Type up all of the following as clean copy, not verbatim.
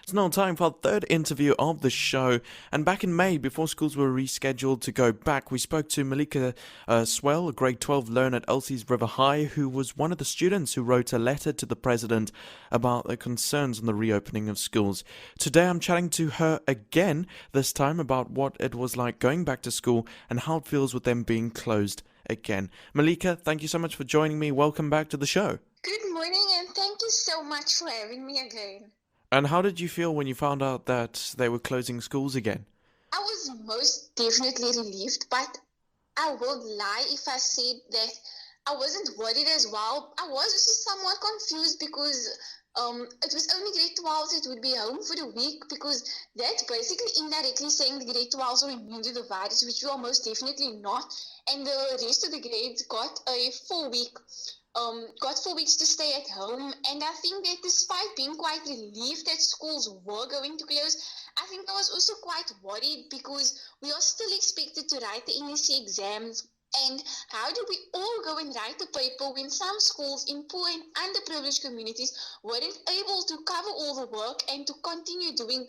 It's now time for our third interview of the show. And back in May, before schools were rescheduled to go back, we spoke to Malikah Swail, a grade 12 learner at Elsie's River High, who was one of the students who wrote a letter to the president about their concerns on the reopening of schools. Today I'm chatting to her again, this time about what it was like going back to school and how it feels with them being closed again. Malikah, thank you so much for joining me. Welcome back to the show. Good morning, and thank you so much for having me again. And how did you feel when you found out that they were closing schools again? I was most definitely relieved, but I won't lie if I said that I wasn't worried as well. I was just somewhat confused because it was only grade 12 that would be home for the week, because that's basically indirectly saying the grade 12s are immune to the virus, which we are most definitely not. And the rest of the grades got a 4 weeks to stay at home. And I think that despite being quite relieved that schools were going to close, I think I was also quite worried because we are still expected to write the NSC exams. And how do we all go and write a paper when some schools in poor and underprivileged communities weren't able to cover all the work and to continue doing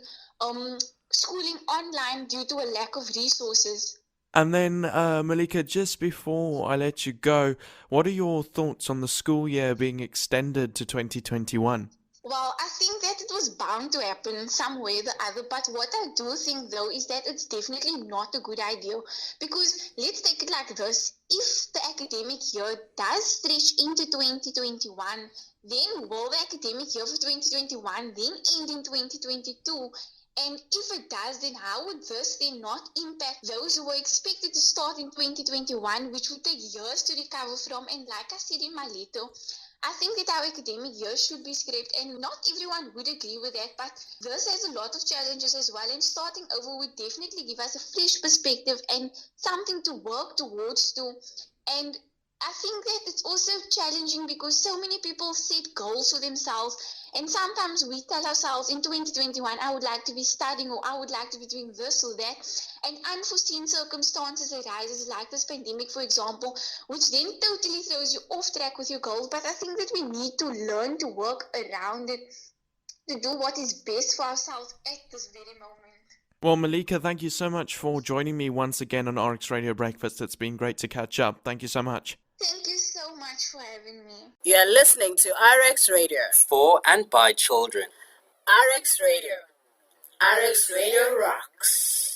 schooling online due to a lack of resources? And then, Malikah, just before I let you go, what are your thoughts on the school year being extended to 2021? Well, I think that it was bound to happen in some way or the other, but what I do think though is that it's definitely not a good idea, because let's take it like this. If the academic year does stretch into 2021, then will the academic year for 2021 then end in 2022? And if it does, then how would this then not impact those who were expected to start in 2021, which would take years to recover from? And like I said in my letter, I think that our academic year should be scrapped, and not everyone would agree with that, but this has a lot of challenges as well, and starting over would definitely give us a fresh perspective and something to work towards too. And I think that it's also challenging because so many people set goals for themselves, and sometimes we tell ourselves in 2021, I would like to be studying, or I would like to be doing this or that, and unforeseen circumstances arises like this pandemic, for example, which then totally throws you off track with your goals. But I think that we need to learn to work around it, to do what is best for ourselves at this very moment. Well, Malikah, thank you so much for joining me once again on RX Radio Breakfast. It's been great to catch up. Thank you so much. Thank you so much for having me. You are listening to RX Radio. For and by children. RX Radio. RX Radio rocks.